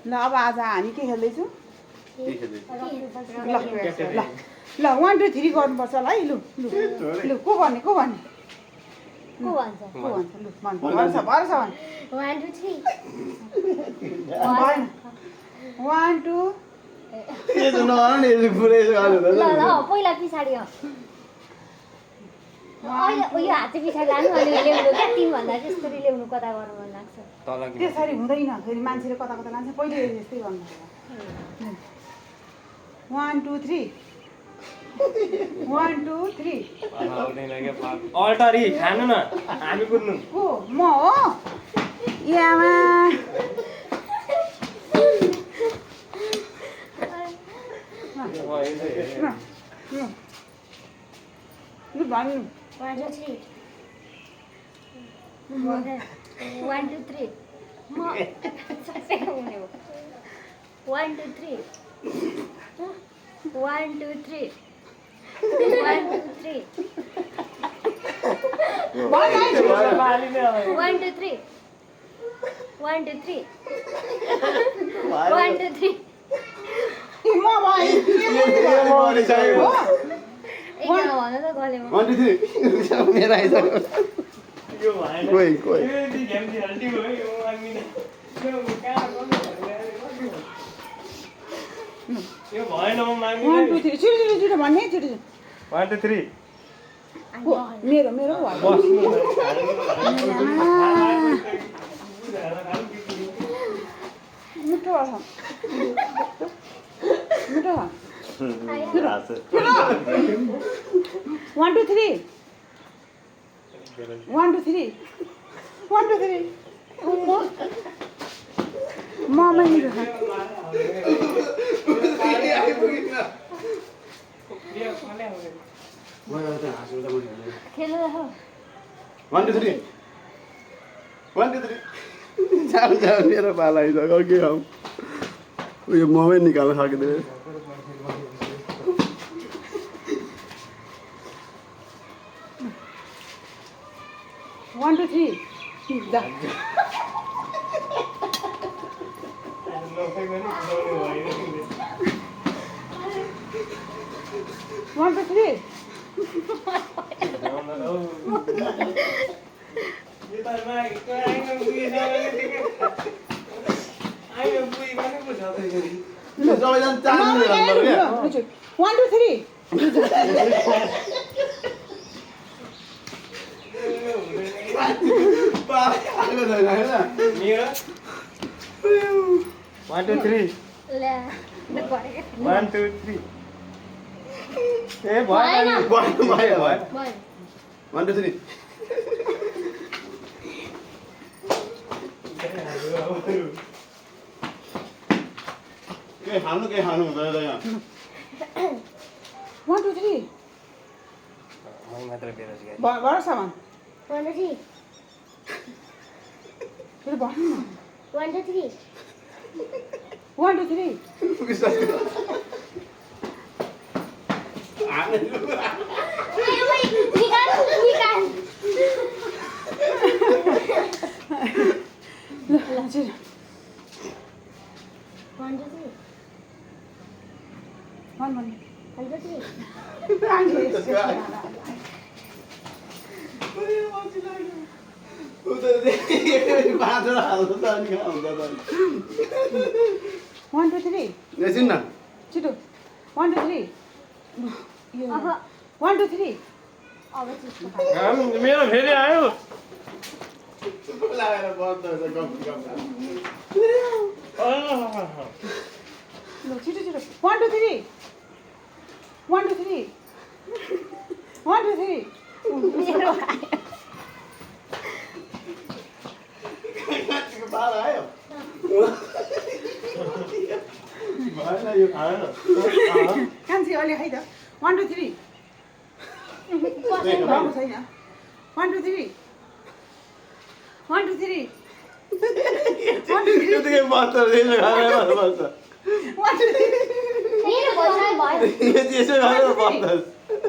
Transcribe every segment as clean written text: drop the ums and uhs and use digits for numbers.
ल अब आज हामी के खेल्दैछौँ ल 1 2 3 गर्नुपर्छ ल है लु लु लु को भन्ने को भन्छ लु भन्छ भन्छ भन्छ 1 2 3 1 2 यसो नगर नि यसो पुरै गर्नु ल पहिला पछाडी हो अहिले यो हात चाहिँ पछाडी लानु अनि ल्याउनु क्या तिन भन्दा त्यसरी ल्याउनु कता गर्नु मन लाग्छ त्यसरी हुँदैन फेरि मान्छेले कता कता लान्छ पहिले यस्तै गर्नु 1 2 3 1 2 3 अल्टरी खानु न हामी कुद्नु को म हो यामा लु भन्नु 1 2 3 1 2 3 म सक्सेको हुने हो 1 2 3 1 2 3 1 2 3 1 2 3 1 2 3 1 2 3 म भाइ एकजना भन त गलेमा 1 2 3 मेरो आइसक्यो यो भएन कोही यो दि गेम दि हल्टी भयो यो माग्दिन यो कहाँ गर्नु यो भएन म माग्दिन 1 2 3 छिटो भन्ने छिटो 1 2 3 मेरो मेरो बस्नु मिठो छ मिठो 1 2 3 1 2 3 1 2 3 ममा मिठो छ खेल्नु त 1 2 3 1 2 3 जाऊ मेरो पाला आइसक्यो के खाऊ उयो ममै निकाल्न सकिँदैन 1 2 3 जा 1 2 3 यो त माग त आइनो पुगे आइनो पुगे गर्नु पर्छ फेरि ल सबैजना चान्नु गर्नु क्या 1 2 3 पाएको छैन हैन मेरो 1 2 3 ल्या 1 2 3 ए भएन भयो 1 2 3 के खानु हुँदैन यहाँ 1 2 3 मै मात्र बेरोजगार भर सामान 1 2 3 फेरि भन्नु न 1 2 3 1 2 3 ल छिटो 1 2 3 1 1 1 2 3 पाँचवटा हाल्नु त अनि कहाँ हुन्छ त 1 2 3 एकछिन न छिटो 1 2 3 अह 1 2 3 अब चाहिँ मेरो फेरि आयो लगाएर बन्द हुन्छ गफ ल छिटो 1 2 3 1 2 3 1 2 3 मेरो आयो बाल आयो भएन यो आएन कान्छी अलि खाइ त 1 2 3 भएको छैन 1 2 3 1 2 3 त्यतिकै बस्छ यसो गरेर बस्छ 1 2 3 मेरो पैसा भयो यसो गरेर बस्छ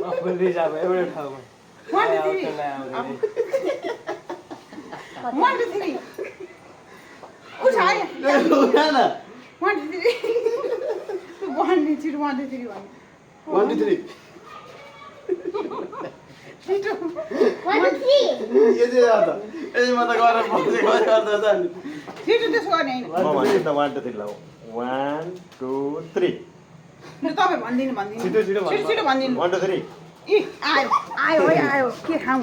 म फुल्दै जाब एउटै ठाउँमा 1 2 3 1 2 3 उठ आयो लुगा न छिटो 1 2 3 भन्नु 1 2 3 छिटो 1 2 3 यो चाहिँ हो त यसमा त गरेर बसेको गर्दा त नि छिटो त्यसो गर्ने हैन म भन्छु त 1 2 3 ल 1 2 3 ल तपाईँ भन्दिनु छिटो छिटो भन्नु। छिटो भन्दिनु 1 2 3 इ आयो आयो है आयो के खाऊ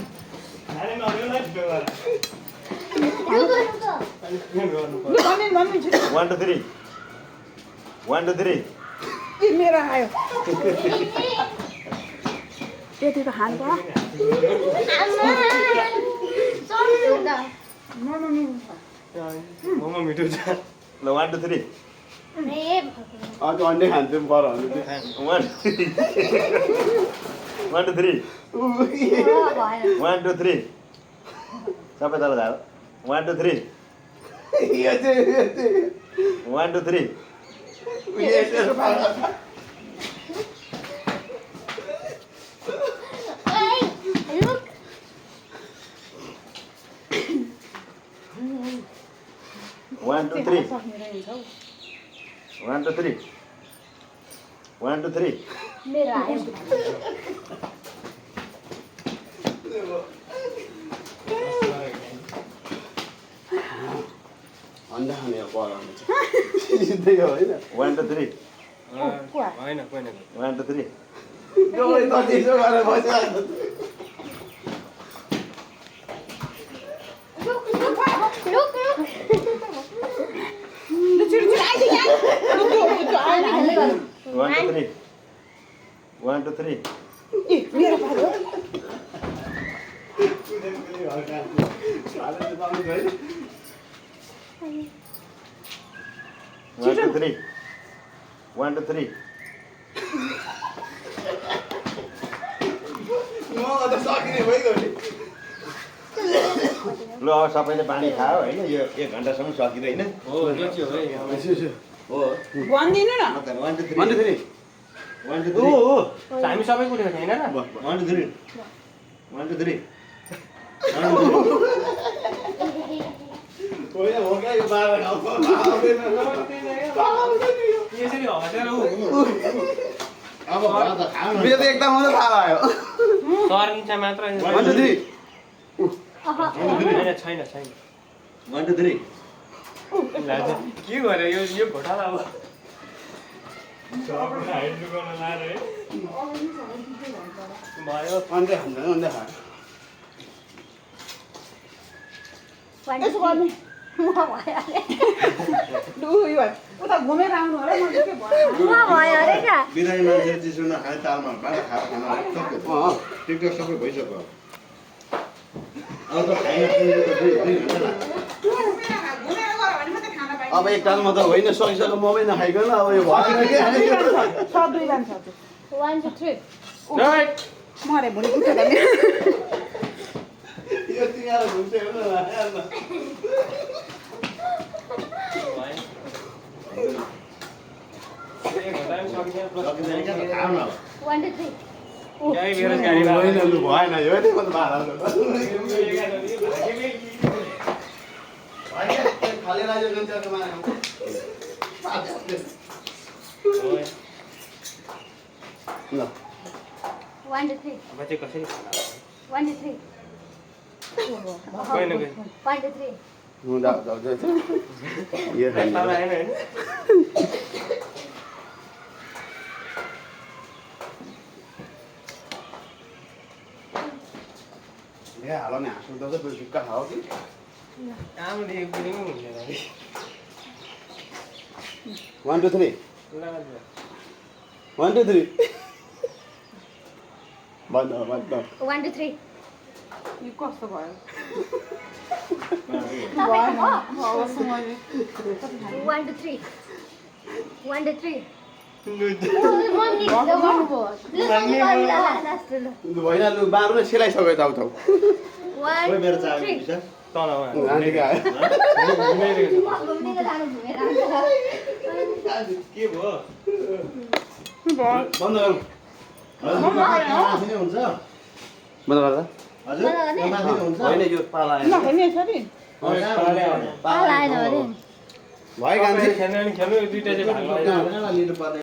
खाने नगर्नु छिटो गर रुको ल भन्दिनु छिटो 1 2 3 1 2 3 इ मेरो आयो त्यति त खानु पर्यो आमा सक्छु त मोमो मोमो मिठो छ ल 1 2 3 ए अझ अन्डे खान्थ्यौँ बरु भने चाहिँ 1 1 2 3 भएन 1 2 3 सबै तल झार 1 2 3 यो चाहिँ 1 2 3 Hey, look. 1 2 3 सक्ने रहेछ हौ 1 2 3 1 2 3 मेरो आयो अन्डा खाने हो बरु भने चाहिँ त्यही हो होइन 1 2 3 होइन कोही न 1 2 3 डोरी त त्यसो गरेर बसिरहेको Look. ल छिटो छिटो आइदियो त्यो आएन 1 2 3 1 2 3 इ मेरो पालो 1 2 3 1 2 3 म त सकिने भइगयो नि ल अब सबैले पानी खायो होइन यो 1 घन्टासम्म सकिँदैन हो यो चाहिँ हो है हो भन्दिनु न 1 2 3 1 2 3 1 2 हो 3 हो हामी सबै कुरेको थिएन र 1 2 3 1 2 3 1 2 होइन हो क्या यो बाह्र ठाउँमा यसरी हटेर उ अब भयो त खाऊ न मेरो त एकदम मात्रै थाहा आयो सरिन्छ मात्र 1 2 3 होइन छैन 1 2 3 के गर्यो यो घोटाला अब हाइड गर्न लाएर है भयो अन्डा खान्छ अन्डा खा यसो गर्ने म भयो लु यो उता घुमेर आउनु होला म के भयो म भयो अरे क्या बिरामी मान्छे चिसो नखाने चालमा बाटा खाएर खाना सक्यो टिकटक सबै भइसक्यो अब त खाइन त 2 घन्टा लाग्छ घुमेर गयो भने मात्रै खाना पाइन्छ अब एक टालमा त होइन सकिसक्यो ममै नखाइकन अब यो भएन के छ दुई गान छ 1 2 3 राइट मरे भोलि उठेर नि यो तिमीहरू घुम्छ हेर्नु सकिँदैन क्या त खाऊ न 1 2 3 यही बेरोजगारी होइन लु भएन यो नै म त बाह्र खाली राज्य जनताको माने ल 1 2 3 अब चाहिँ कसरी खाना 1 2 3 कोही न कोही 1 2 3 म जाऊ यो पाला खाने आएन होइन ए हाल नि हाँसु त दुई सुक्का खाऊ कि काम दिएको पनि हुँदैन अरे 1 2 3 ल 1 2 3 बन्द 1 2 3 यो कस्तो भयो तपाईँ हवस् मैले 1 2 3 1 2 3 मम्मी ल गर्नुभयो ल मम्मी गरिला ल होइन लु बाह्र नै सिलाइसक्यो जाउ जाउ 1 कोही मेरो चाबी 3 दिन्छ तल नानीको आयो घुमेर जानु घुमेर आउँछ के भयो बन्द गरौँ माथि नै हुन्छ बन्द गर्दा हजुर यो माथि नै हुन्छ होइन यो पाला आएन नखाने यसरी पाला आएन अरे भयो गान्छे खेल्नु दुईटा चाहिँ भाग लिनु पर्ने